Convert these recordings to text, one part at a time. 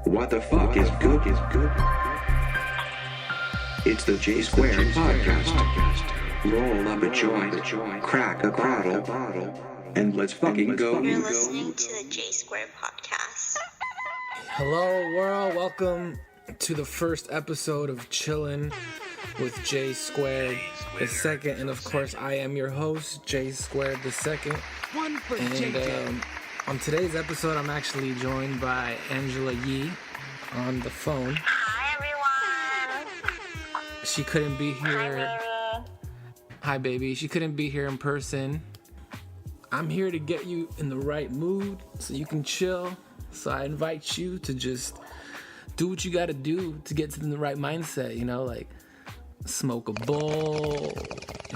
What the fuck is good? It's the J Square podcast. Roll up a joint, crack a bottle, and let's fucking go. You're listening to the J Square podcast. Hello world, welcome to the first episode of Chillin with J Squared the second, and of course I am your host, J Squared the second. And on today's episode, I'm actually joined by Angela Yee on the phone. Hi everyone. She couldn't be here. Hi baby. Hi baby. She couldn't be here in person. I'm here to get you in the right mood so you can chill. So I invite you to just do what you gotta do to get to the right mindset, you know, like smoke a bowl,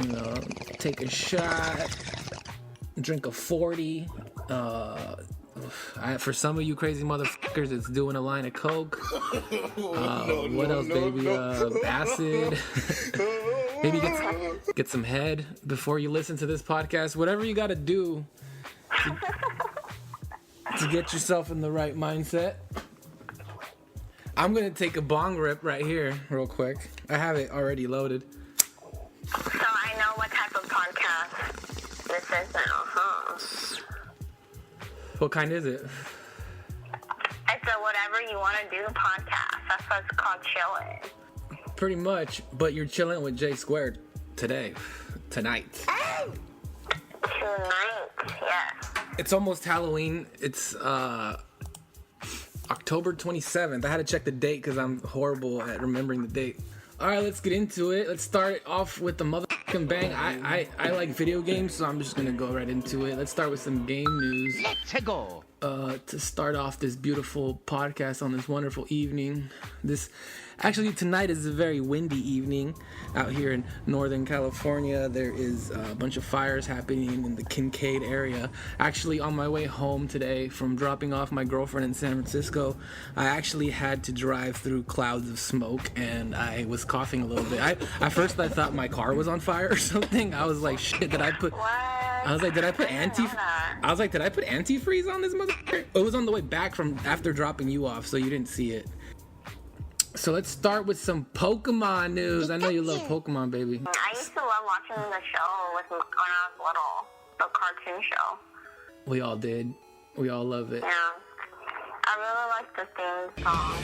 you know, take a shot, drink a 40. For some of you crazy motherfuckers, it's doing a line of coke. What else, baby? Acid. Maybe get some head before you listen to this podcast. Whatever you gotta do to get yourself in the right mindset. I'm gonna take a bong rip right here, real quick. I have it already loaded. So I know what type of podcast this is now, huh? What kind is it? It's a whatever you want to do podcast. That's what it's called, Chillin. Pretty much, but you're chilling with J Squared tonight. Tonight, yes. It's almost Halloween. It's October 27th. I had to check the date because I'm horrible at remembering the date. All right, let's get into it. Let's start off with the motherfucking bang. I like video games, so I'm just gonna go right into it. Let's start with some game news. Let's go. To start off this beautiful podcast on this wonderful evening. Actually, tonight is a very windy evening out here in Northern California. There is a bunch of fires happening in the Kincaid area. Actually, on my way home today from dropping off my girlfriend in San Francisco, I actually had to drive through clouds of smoke, and I was coughing a little bit. At first, I thought my car was on fire or something. I was like, shit, did I put... What? I was like, did I put antifreeze on this motherfucker? It was on the way back from after dropping you off, so you didn't see it. So let's start with some Pokemon news. I know you love Pokemon, baby. I used to love watching the show when I was little, the cartoon show. We all did. We all love it. Yeah. I really like the theme song.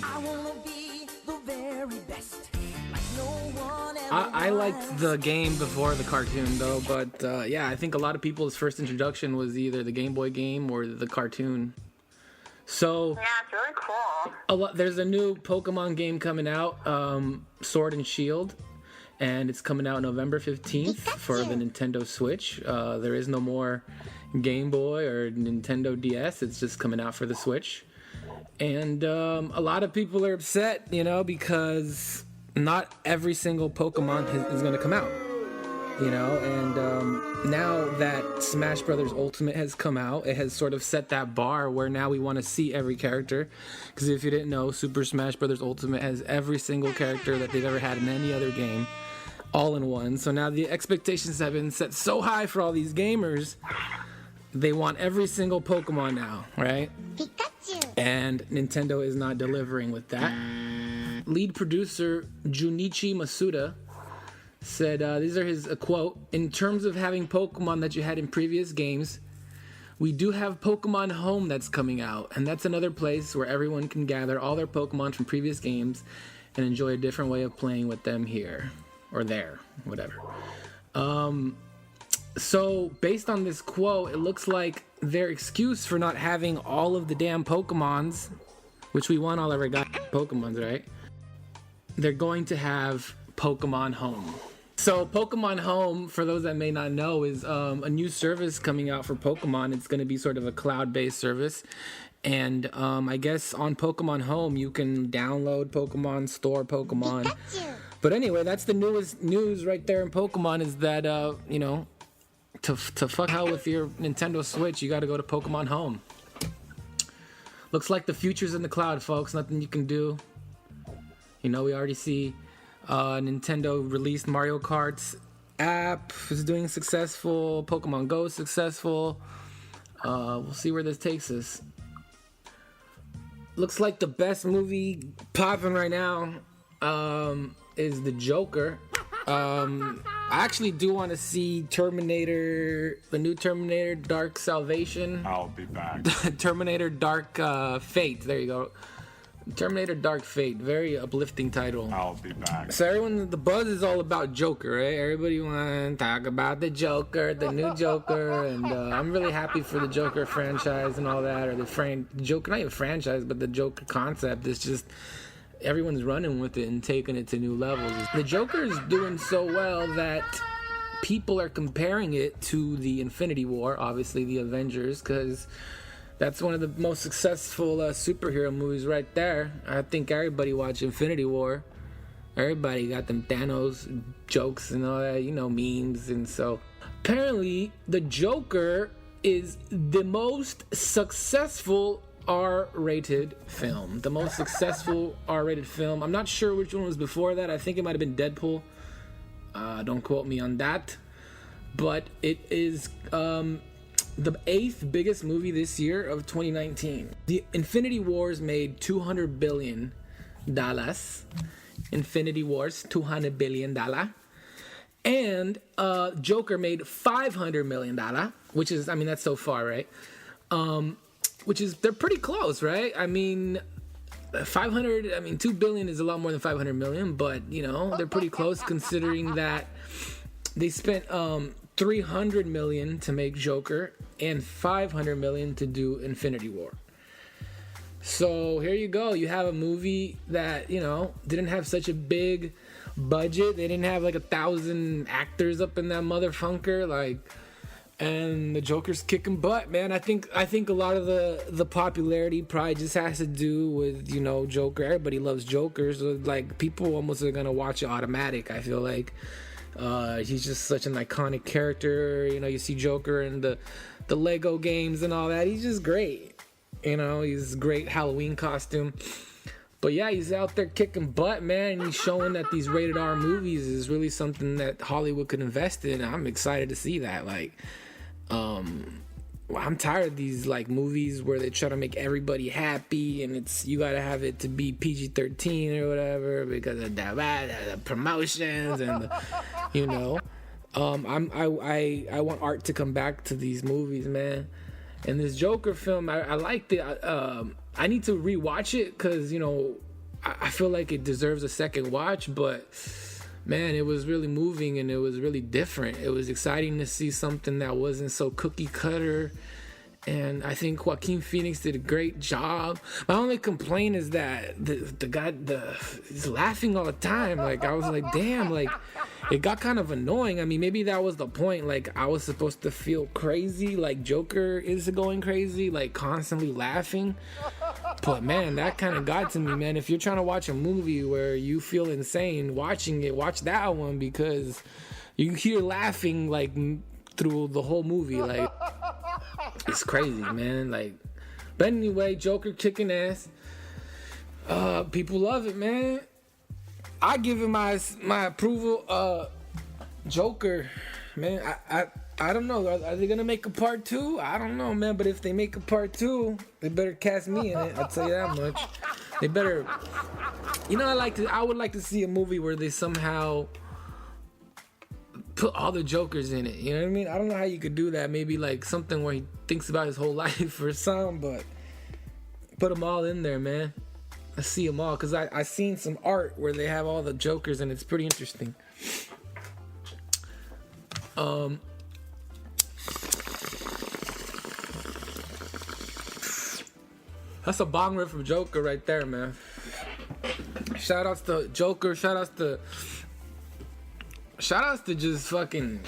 I wanna be the very best, like no one ever I liked the game before the cartoon, though, but yeah, I think a lot of people's first introduction was either the Game Boy game or the cartoon. So Yeah, it's really cool. there's a new Pokemon game coming out, Sword and Shield, and it's coming out November 15th for the Nintendo Switch. There is no more Game Boy or Nintendo DS. It's just coming out for the Switch. And a lot of people are upset, you know, because not every single Pokemon is going to come out. You know, and now that Smash Brothers Ultimate has come out, it has sort of set that bar where now we want to see every character. Because if you didn't know, Super Smash Brothers Ultimate has every single character that they've ever had in any other game, all in one. So now the expectations have been set so high for all these gamers, they want every single Pokemon now, right? Pikachu. And Nintendo is not delivering with that. Lead producer Junichi Masuda said, these are his quote, "In terms of having Pokemon that you had in previous games, we do have Pokemon Home that's coming out, and that's another place where everyone can gather all their Pokemon from previous games and enjoy a different way of playing with them here, or there, whatever." So based on this quote, it looks like their excuse for not having all of the damn Pokemons, which we want all of our goddamn Pokemons, right? They're going to have Pokemon Home. So Pokemon Home, for those that may not know, is a new service coming out for Pokemon. It's going to be sort of a cloud-based service. And I guess on Pokemon Home, you can download Pokemon, store Pokemon. Pikachu. But anyway, that's the newest news right there in Pokemon is that, you know, to fuck hell with your Nintendo Switch, you got to go to Pokemon Home. Looks like the future's in the cloud, folks. Nothing you can do. You know, we already see Nintendo released Mario Kart's app is doing successful. Pokemon Go is successful. We'll see where this takes us. looks like the best movie popping right now is The Joker. I actually do want to see Terminator, the new Terminator Dark Salvation. I'll be back. Terminator Dark Fate. There you go. Terminator Dark Fate. Very uplifting title. I'll be back. So everyone, the buzz is all about Joker, right? Everybody want to talk about the Joker, the new Joker, and I'm really happy for the Joker franchise and all that, or the Joker, not even franchise, but the Joker concept. It's just everyone's running with it and taking it to new levels. The Joker is doing so well that people are comparing it to the Infinity War, obviously the Avengers, because that's one of the most successful superhero movies right there. I think everybody watched Infinity War. Everybody got them Thanos jokes and all that, memes. And so apparently the Joker is the most successful R-rated film. The most successful R-rated film. I'm not sure which one was before that. I think it might have been Deadpool. Don't quote me on that. But it is the 8th biggest movie this year of 2019. The Infinity Wars made $200 billion. Infinity Wars, $200 billion. And Joker made $500 million, which is, that's so far, right? They're pretty close, right? 2 billion is a lot more than 500 million, but, they're pretty close considering that they spent 300 million to make Joker and 500 million to do Infinity War. So here you go. You have a movie that, didn't have such a big budget. They didn't have 1,000 actors up in that motherfunker, and the Joker's kicking butt, man. I think a lot of the popularity probably just has to do with, Joker. Everybody loves Joker, so people almost are gonna watch it automatic. I feel like he's just such an iconic character. You see Joker in the Lego games and all that. He's just great. He's a great Halloween costume. But yeah, he's out there kicking butt, man, and he's showing that these rated R movies is really something that Hollywood could invest in. I'm excited to see that. I'm tired of these movies where they try to make everybody happy, and you gotta have it to be PG-13 or whatever because of the promotions and I want art to come back to these movies, man. And this Joker film, I liked it. I need to rewatch it because I feel like it deserves a second watch, but man, it was really moving and it was really different. It was exciting to see something that wasn't so cookie cutter. And I think Joaquin Phoenix did a great job. My only complaint is that the guy he's laughing all the time. I was like, damn, it got kind of annoying. Maybe that was the point. I was supposed to feel crazy, Joker is going crazy, constantly laughing. But man, that kind of got to me, man. If you're trying to watch a movie where you feel insane watching it, watch that one because you hear laughing through the whole movie. It's crazy, man. But anyway, Joker kicking ass. People love it, man. I give him my approval. Joker, man. I don't know. Are they gonna make a part 2? I don't know, man. But if they make a part 2, they better cast me in it. I'll tell you that much. They better. I would like to see a movie where they somehow put all the Jokers in it. You know what I mean? I don't know how you could do that. Maybe something where he thinks about his whole life or something, but put them all in there, man. I see them all because I seen some art where they have all the Jokers and it's pretty interesting. That's a bong rip from Joker right there, man. Shout outs to Joker. Shout outs to just fucking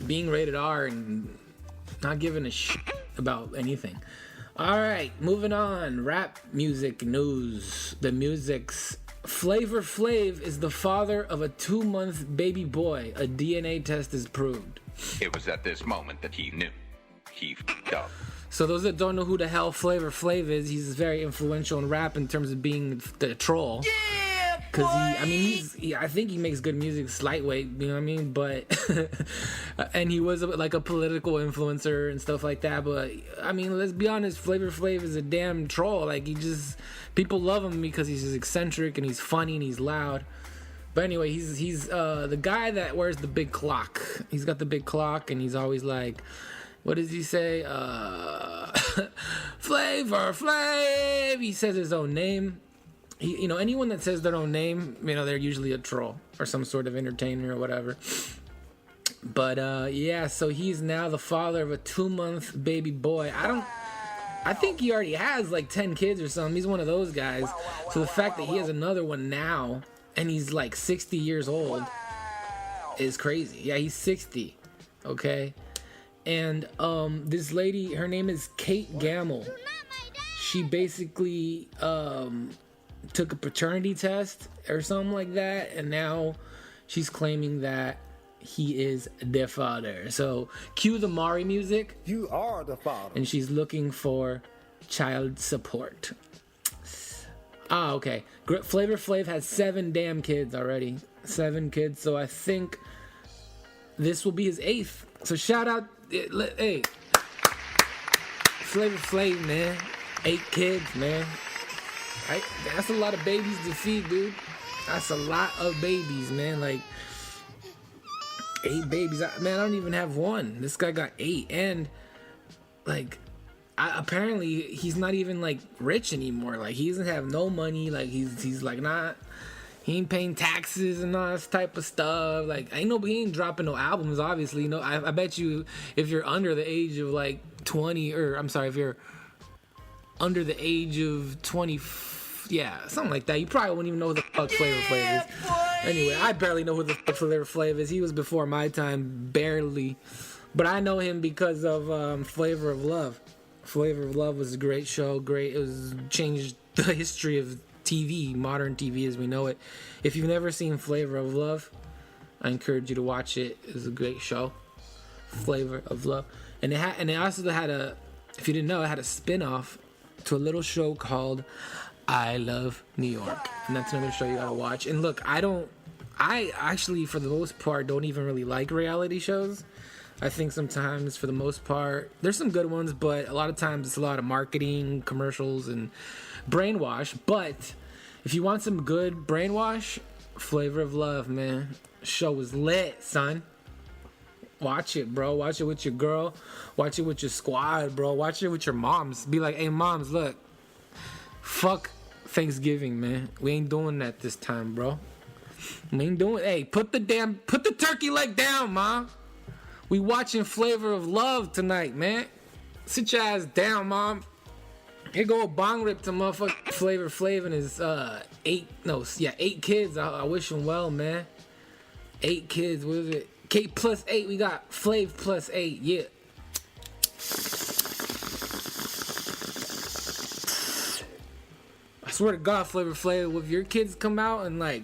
being rated R and not giving a shit about anything. All right, moving on. Rap music news. The music's Flavor Flav is the father of a 2-month baby boy. A DNA test is proved. It was at this moment that he knew. He f***ed up. So those that don't know who the hell Flavor Flav is, he's very influential in rap in terms of being the troll. Yeah, Cause I think he makes good music, slight weight, you know what I mean? But, and he was like a political influencer and stuff like that. But I mean, let's be honest, Flavor Flav is a damn troll. Like people love him because he's just eccentric and he's funny and he's loud. But anyway, he's the guy that wears the big clock. He's got the big clock and he's always like, what does he say? Flavor Flav. He says his own name. Anyone that says their own name, they're usually a troll or some sort of entertainer or whatever. But so he's now the father of a 2-month baby boy. I think he already has like 10 kids or something. He's one of those guys. So the fact that he has another one now and he's like 60 years old is crazy. Yeah, he's 60. Okay. And this lady, her name is Kate Gamble. She basically took a paternity test or something like that, and now she's claiming that he is the father. So cue the Mari music. You are the father. And she's looking for child support. Okay. Flavor Flav has 7 damn kids already. 7 kids. So I think this will be his 8th. So shout out, hey, Flavor Flav, man. 8 kids, man. That's a lot of babies to feed, dude. That's a lot of babies, man. Like 8 babies. I don't even have one. This guy got 8, and like, apparently he's not even like rich anymore. Like he doesn't have no money. Like he's like not. He ain't paying taxes and all this type of stuff. Like he ain't dropping no albums. Obviously, I bet you if you're under the age of like 20, or I'm sorry, if you're under the age of 20. Yeah, something like that. You probably wouldn't even know who the fuck Flavor Flav is. Anyway, I barely know who the fuck Flavor Flav is. He was before my time, barely. But I know him because of Flavor of Love. Flavor of Love was a great show. Great. It was changed the history of TV, modern TV as we know it. If you've never seen Flavor of Love, I encourage you to watch it. It was a great show. Flavor of Love. And it also had if you didn't know, it had a spin-off to a little show called I Love New York, and that's another show you gotta watch. And look, I actually for the most part don't even really like reality shows. I think sometimes for the most part there's some good ones, but a lot of times it's a lot of marketing, commercials, and brainwash. But if you want some good brainwash, Flavor of Love, man, show is lit, son. Watch it, bro. Watch it with your girl. Watch it with your squad, bro. Watch it with your moms. Be like, hey, moms, look, fuck Thanksgiving, man. We ain't doing that this time, bro. We ain't doing. Hey, put the turkey leg down, mom. We watching Flavor of Love tonight, man. Sit your ass down, mom. Here go a bong rip to motherfucking Flavor Flav and his 8 kids. I wish him well, man. 8 kids. What is it? Kate plus 8. We got Flav plus 8. Yeah. I swear to God, Flavor Flav, if your kids come out and like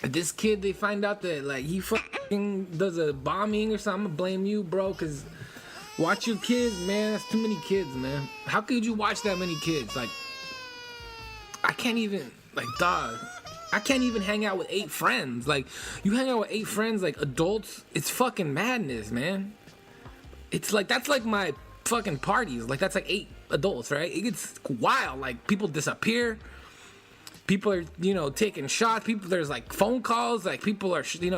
this kid, they find out that like he fucking does a bombing or something, I'm gonna blame you, bro. Cause watch your kids, man. That's too many kids, man. How could you watch that many kids? Like, I can't even, like, dog. I can't even hang out with 8 friends. Like, you hang out with 8 friends, like adults, it's fucking madness, man. It's like, that's like my fucking parties. Like, that's like 8 adults, right? It gets wild. Like, people disappear. People are, taking shots. There's like phone calls. Like, people are showing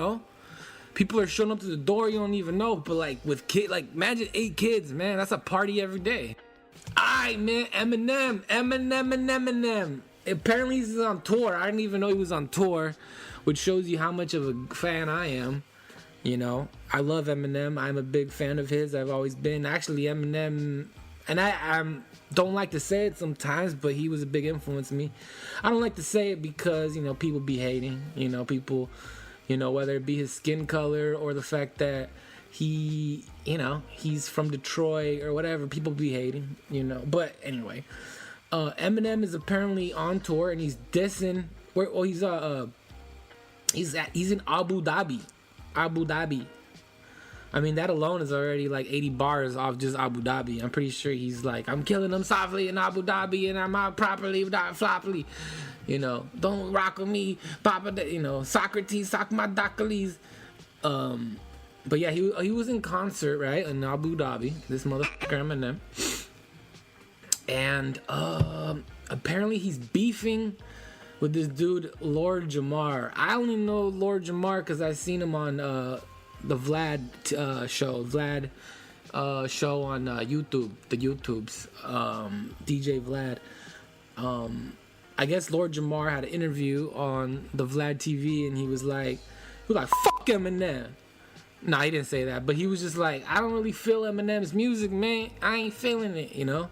up to the door you don't even know. But like with imagine 8 kids, man. That's a party every day. Alright, man. Eminem. Apparently he's on tour. I didn't even know he was on tour, which shows you how much of a fan I am. I love Eminem. I'm a big fan of his. I've always been. Actually, Eminem, and I don't like to say it sometimes, but he was a big influence on me. I don't like to say it because, people be hating. People, whether it be his skin color or the fact that he, he's from Detroit or whatever, people be hating, But anyway, Eminem is apparently on tour and he's dissing. He's in Abu Dhabi. I mean, that alone is already like 80 bars off just Abu Dhabi. I'm pretty sure he's like, I'm killing them softly in Abu Dhabi and I'm out properly, not floppily. You know, don't rock with me, Papa. You know, Socrates, sock my Docles. But yeah, he was in concert, right, in Abu Dhabi. This motherfucker Eminem. And apparently he's beefing with this dude Lord Jamar. I only know Lord Jamar because I seen him on the Vlad show. Vlad show on YouTube, the YouTubes. DJ Vlad. I guess Lord Jamar had an interview on the Vlad TV, and he was like, fuck Eminem. Nah, he didn't say that, but he was just like, I don't really feel Eminem's music, man. I ain't feeling it, you know?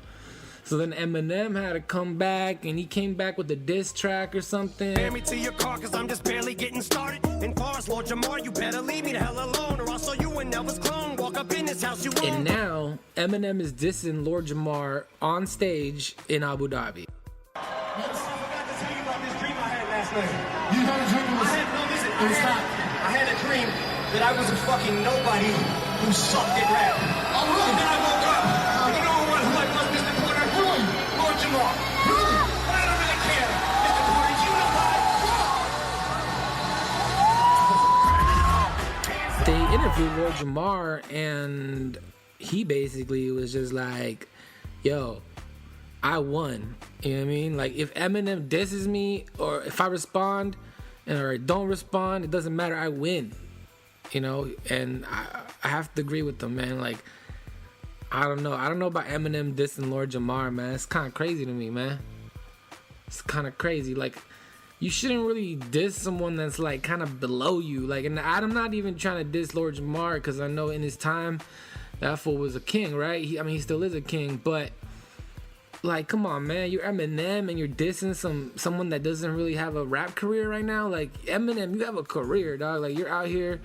So then Eminem had to come back, and he came back with a diss track or something. Bear me to your car, cause I'm just barely getting started. And far as Lord Jamar, you better leave me the hell alone, or I'll show you and Elvis clone. Walk up in this house you own. And now, Eminem is dissing Lord Jamar on stage in Abu Dhabi. I forgot to tell you about this dream I had last night. You had a dream I had a dream that I was a fucking nobody who sucked at rap. Oh, really? And then I woke up, and you know who I was, Mr. Porter? Lord Jamar. Really? But I don't really care. Mr. Porter, you know why? They interviewed Lord Jamar, and he basically was just like, yo, I won. You know what I mean? Like, if Eminem disses me, or if I respond, or don't respond, it doesn't matter. I win. You know? And I have to agree with them, man. Like, I don't know. I don't know about Eminem dissing Lord Jamar, man. It's kind of crazy to me, man. It's kind of crazy. Like, you shouldn't really diss someone that's, like, kind of below you. Like, and I'm not even trying to diss Lord Jamar, because I know in his time, that fool was a king, right? He still is a king, but... Like, come on, man. You're Eminem and you're dissing someone that doesn't really have a rap career right now. Like, Eminem, you have a career, dog. Like, you're out here,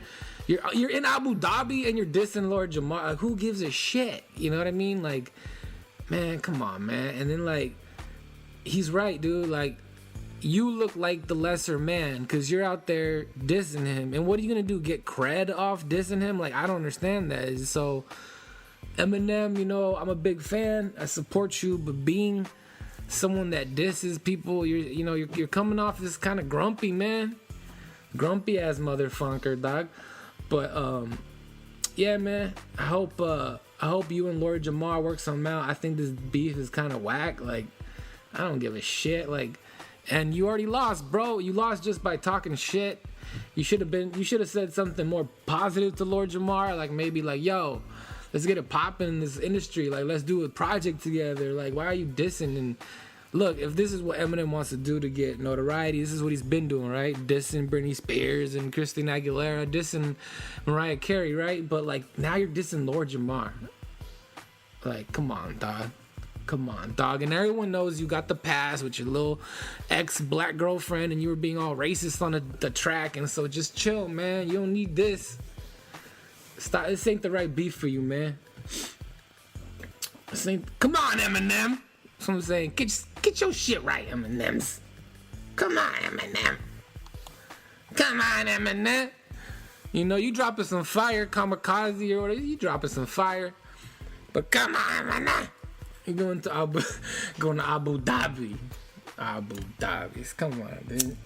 you're in Abu Dhabi and you're dissing Lord Jamar. Like, who gives a shit? You know what I mean? Like, man, come on, man. And then, like, he's right, dude. Like, you look like the lesser man because you're out there dissing him. And what are you gonna do? Get cred off dissing him? Like, I don't understand that. So... Eminem, you know, I'm a big fan. I support you, but being someone that disses people, you're coming off as kind of grumpy, man. Grumpy ass motherfucker, dog. But yeah, man. I hope you and Lord Jamar work something out. I think this beef is kind of whack. Like, I don't give a shit. Like, and you already lost, bro. You lost just by talking shit. You should have said something more positive to Lord Jamar. Like, maybe like, yo, let's get it popping in this industry. Like, let's do a project together. Like, why are you dissing? And look, if this is what Eminem wants to do to get notoriety, this is what he's been doing, right? Dissing Britney Spears and Christina Aguilera, dissing Mariah Carey, right? But, like, now you're dissing Lord Jamar. Like, come on, dog. Come on, dog. And everyone knows you got the past with your little ex-black girlfriend and you were being all racist on the track. And so just chill, man. You don't need this. Stop. This ain't the right beef for you, man. Come on, Eminem. That's what I'm saying. Get your shit right, Eminems. Come on, Eminem. Come on, Eminem. You know, you dropping some fire, kamikaze or whatever. You dropping some fire. But come on, Eminem. You going to Abu Dhabi. Abu Dhabi. Come on, dude.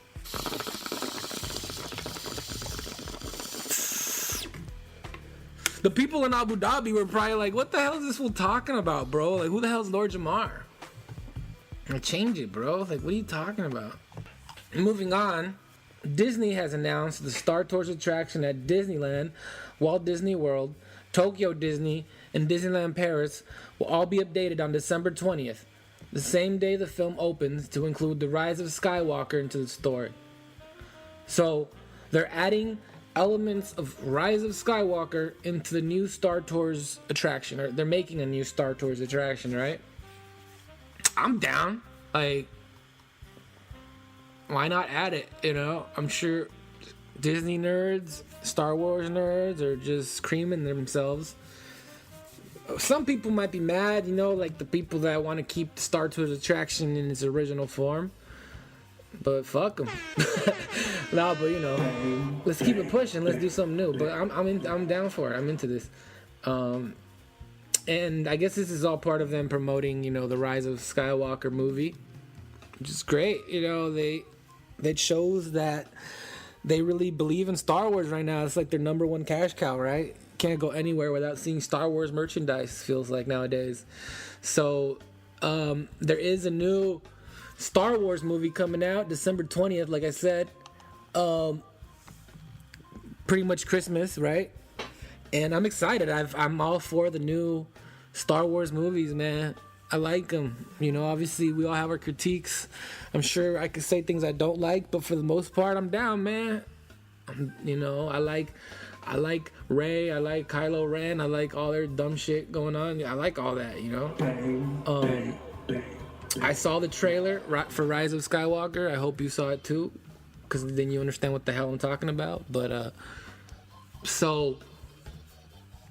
The people in Abu Dhabi were probably like, what the hell is this fool talking about, bro? Like, who the hell's Lord Jamar? Like, change it, bro. Like, what are you talking about? Moving on, Disney has announced the Star Tours attraction at Disneyland, Walt Disney World, Tokyo Disney, and Disneyland Paris will all be updated on December 20th, the same day the film opens, to include the Rise of Skywalker into the story. So, they're adding elements of Rise of Skywalker into the new Star Tours attraction, or they're making a new Star Tours attraction, right? I'm down. Like, why not add it? You know, I'm sure Disney nerds, Star Wars nerds are just screaming themselves. Some people might be mad, you know, like the people that want to keep the Star Tours attraction in its original form. but fuck them. No, but you know, let's keep it pushing. Let's do something new. But I'm down for it. I'm into this. And I guess this is all part of them promoting, you know, the Rise of Skywalker movie, which is great. You know, that shows that they really believe in Star Wars right now. It's like their number one cash cow, right? Can't go anywhere without seeing Star Wars merchandise, feels like nowadays. So there is a new Star Wars movie coming out December 20th, like I said. Pretty much Christmas, right? And I'm excited. I'm all for the new Star Wars movies, man. I like them. You know, obviously we all have our critiques. I'm sure I could say things I don't like, but for the most part, I'm down, man. You know, I like Rey. I like Kylo Ren. I like all their dumb shit going on. I like all that, you know. I saw the trailer for Rise of Skywalker. I hope you saw it too, because then you understand what the hell I'm talking about. But so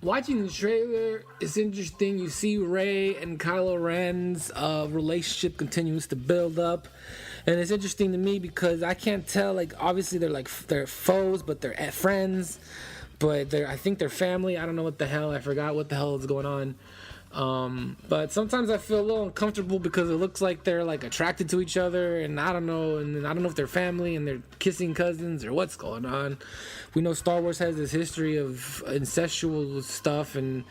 watching the trailer, it's interesting. You see Rey and Kylo Ren's relationship continues to build up, and it's interesting to me because I can't tell. Like, obviously they're foes, but they're friends. But I think they're family. I don't know what the hell. I forgot what the hell is going on. But sometimes I feel a little uncomfortable because it looks like they're like attracted to each other, and I don't know. And I don't know if they're family and they're kissing cousins or what's going on. We know Star Wars has this history of incestual stuff, and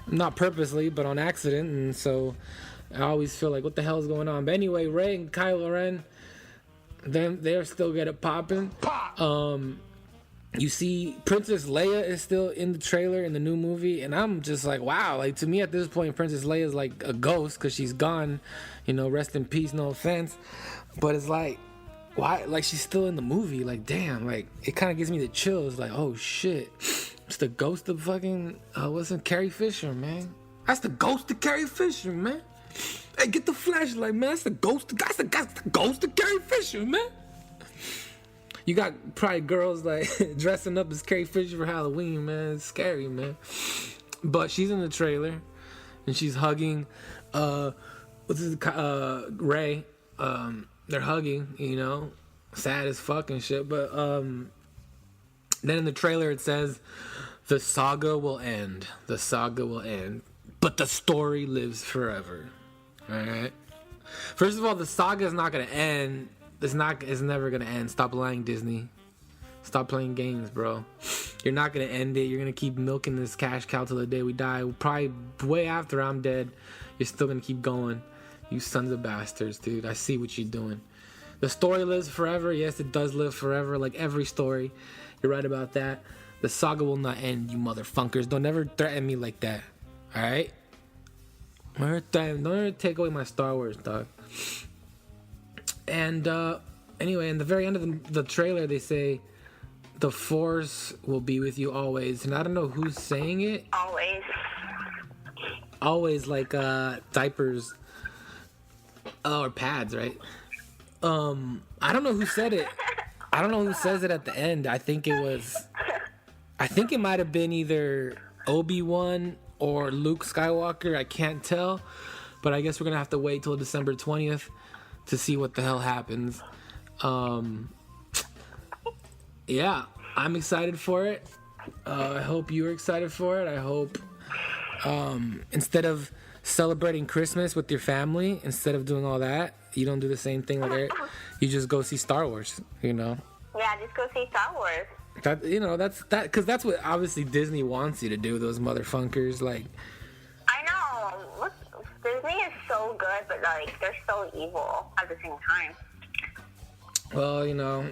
not purposely, but on accident. And so I always feel like, what the hell is going on? But anyway, Rey and Kylo Ren, they're still get it popping. You see Princess Leia is still in the trailer in the new movie, and I'm just like, wow. Like, to me at this point, Princess Leia is like a ghost because she's gone. You know, rest in peace, no offense. But it's like, why? Like, she's still in the movie. Like, damn. Like, it kind of gives me the chills. Like, oh shit, it's the ghost of fucking what's it, Carrie Fisher, man. That's the ghost of Carrie Fisher, man. Hey, get the flashlight, man. That's the ghost. That's the ghost of Carrie Fisher, man. You got probably girls like dressing up as Carrie Fisher for Halloween, man. It's scary, man. But she's in the trailer, and she's hugging Rey. They're hugging, you know, sad as fuck and shit. But then in the trailer it says, the saga will end. The saga will end, but the story lives forever. All right. First of all, the saga is not gonna end. It's never gonna end. Stop lying, Disney. Stop playing games, bro. You're not gonna end it. You're gonna keep milking this cash cow till the day we die. Probably way after I'm dead, you're still gonna keep going. You sons of bastards, dude. I see what you're doing. The story lives forever. Yes, it does live forever, like every story. You're right about that. The saga will not end, you motherfuckers. Don't ever threaten me like that. All right? Don't ever take away my Star Wars, dog. And anyway, in the very end of the trailer, they say, the Force will be with you always. And I don't know who's saying it. Always. Always, like diapers or pads, right? I don't know who said it. I don't know who says it at the end. I think it might have been either Obi-Wan or Luke Skywalker. I can't tell. But I guess we're going to have to wait till December 20th to see what the hell happens. Yeah, I'm excited for it. I hope you're excited for it. I hope instead of celebrating Christmas with your family, instead of doing all that, you don't do the same thing like Eric. You just go see Star Wars, you know? Yeah, just go see Star Wars. That, you know, because that's what obviously Disney wants you to do, those motherfuckers. Like, I know. Look, Disney is so good, but like they're so evil at the same time. Well, you know,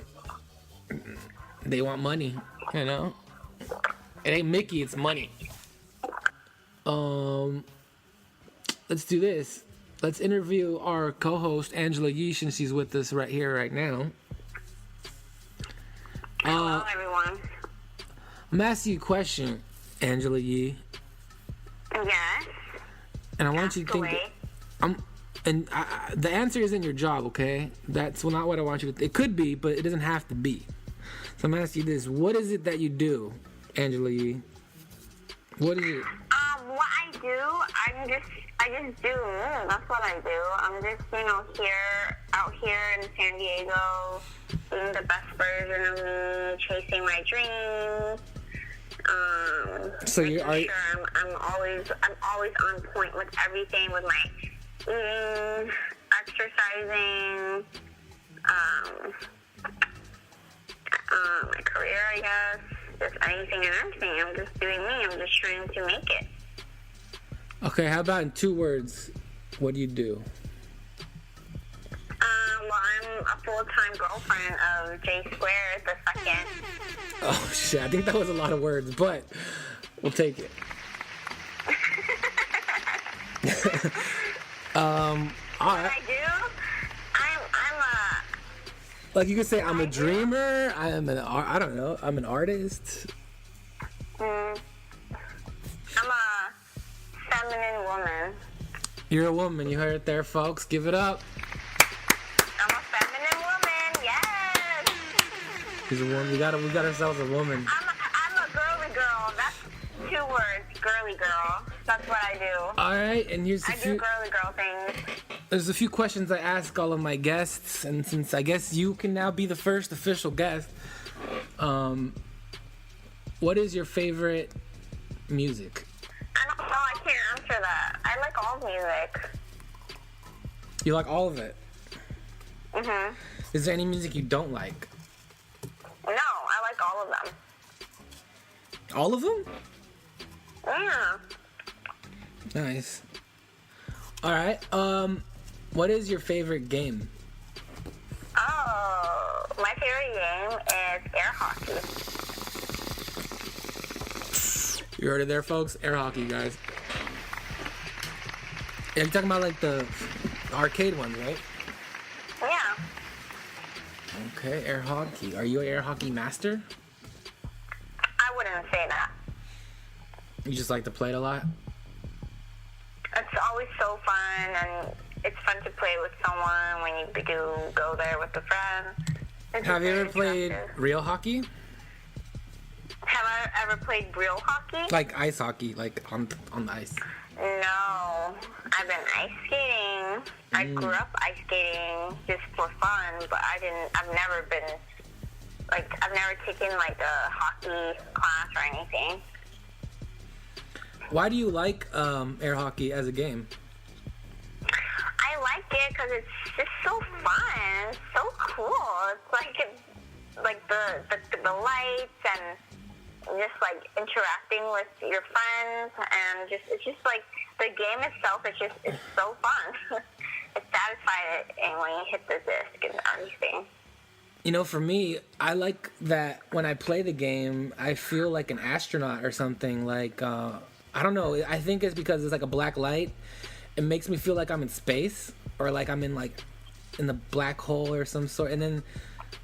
they want money, you know? It ain't Mickey, it's money. Let's do this. Let's interview our co-host, Angela Yee, since she's with us right here, right now. Hello, everyone. I'm asking you a question, Angela Yee. Yes. And I want you to think... the answer isn't your job, okay? That's not what I want you to... It could be, but it doesn't have to be. So I'm asking you this. What is it that you do, Angela Yee? What is it? What I do, I just do. That's what I do. I'm just, here out here in San Diego, being the best version of me, chasing my dreams. So I'm always on point with everything, with my eating, exercising, my career, I guess, just anything and everything. I'm just doing me. I'm just trying to make it. Okay, how about in 2 words? What do you do? Well, I'm a full-time girlfriend of J Squared the second. Oh shit! I think that was a lot of words, but we'll take it. All right. I do. I'm Like you could say, I'm a dreamer. I'm an I don't know. I'm an artist. I'm a feminine woman. You're a woman. You heard it there, folks. Give it up. I'm a feminine woman. Yes. She's a woman. We got ourselves a woman. I'm a girly girl. That's 2 words. Girly girl. That's what I do. All right, and here's a I do few. girly girl things. There's a few questions I ask all of my guests, and since I guess you can now be the first official guest, what is your favorite music? I don't know. I can't answer that. I like all music. You like all of it. Mhm. Is there any music you don't like? No, I like all of them. All of them? Yeah. Nice. All right. What is your favorite game? Oh, my favorite game is air hockey. You heard it there, folks. Air hockey, guys. Yeah, you're talking about like the arcade ones, right? Yeah. Okay, air hockey. Are you an air hockey master? I wouldn't say that. You just like to play it a lot? It's always so fun, and it's fun to play with someone when you do go there with a friend. It's Have you just ever very played interactive. real hockey? Have I ever played real hockey? Like ice hockey, like on the ice? No. I've been ice skating. I grew up ice skating just for fun, but I've never taken like a hockey class or anything. Why do you like air hockey as a game? I like it because it's just so fun. It's so cool. It's like the lights and just like interacting with your friends, and it's just like the game itself. It's so fun. It's satisfying when you hit the disc and everything. You know, for me, I like that when I play the game, I feel like an astronaut or something. Like, I don't know. I think it's because it's like a black light. It makes me feel like I'm in space, or like I'm in the black hole or some sort. And then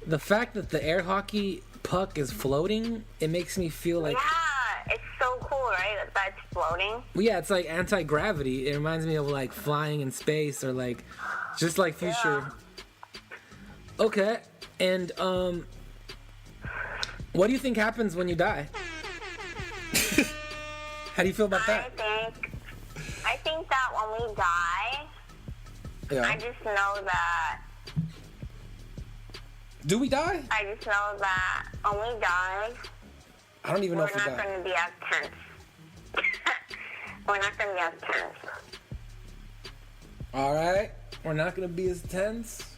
the fact that the air hockey puck is floating, it makes me feel like... Yeah, it's so cool, right? That it's floating. Well, yeah, it's like anti-gravity. It reminds me of like flying in space, or like just like future. Yeah. Okay. And what do you think happens when you die? How do you feel about that? I think that when we die, Yeah. I just know that. Do we die? I just know that when we die, I don't even know we're if we not die. going to be as tense. We're not going to be as tense. All right. We're not gonna be as tense.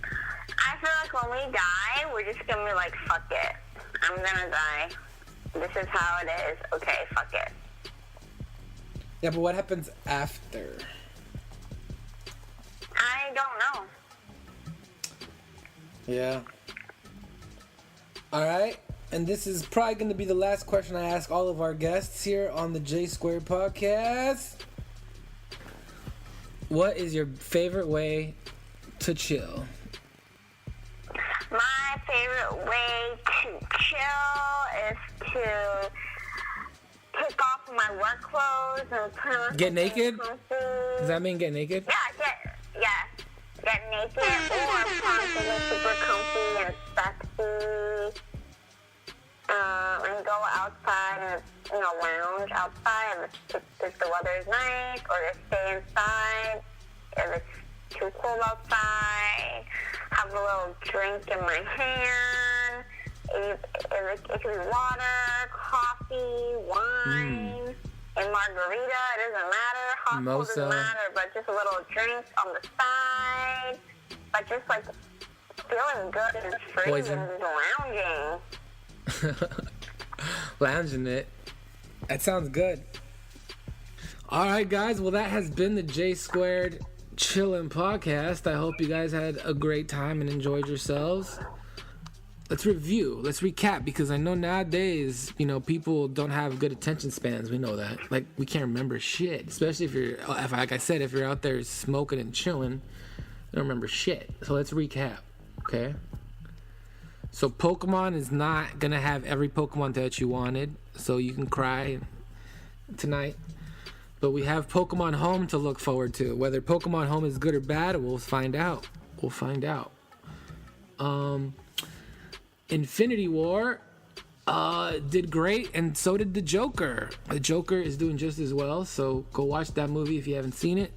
I feel like when we die, we're just going to be like, fuck it. I'm going to die. This is how it is. Okay, fuck it. Yeah, but what happens after? I don't know. Yeah. All right. And this is probably going to be the last question I ask all of our guests here on the J Squared podcast. What is your favorite way to chill? My favorite way to chill is to take off my work clothes and put on Get naked? comfy. Does that mean get naked? Get naked or put on something super comfy and sexy. And go outside and, lounge outside if the weather is nice, or just stay inside if it's too cold outside, have a little drink in my hand. It could be water, coffee, wine, and margarita. It doesn't matter. Hot, cold doesn't matter, but just a little drink on the side. But just like feeling good and free and just lounging. Lounging it. That sounds good. All right, guys. Well, that has been the J Squared Chillin podcast. I hope you guys had a great time and enjoyed yourselves. Let's review. Let's recap, because I know nowadays, people don't have good attention spans. We know that. Like, we can't remember shit. Especially like I said, if you're out there smoking and chilling, you don't remember shit. So let's recap, okay? So Pokemon is not going to have every Pokemon that you wanted, so you can cry tonight. But we have Pokemon Home to look forward to. Whether Pokemon Home is good or bad, we'll find out. Infinity War did great, and so did the Joker. The Joker is doing just as well, so go watch that movie if you haven't seen it.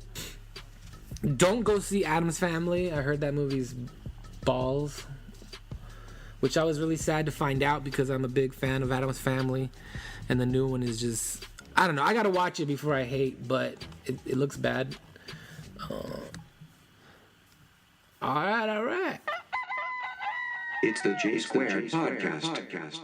Don't go see Addams Family. I heard that movie's balls, which I was really sad to find out, because I'm a big fan of Addams Family, and the new one is just, I don't know. I gotta watch it before I hate, but it looks bad. All right. It's the J Squared podcast.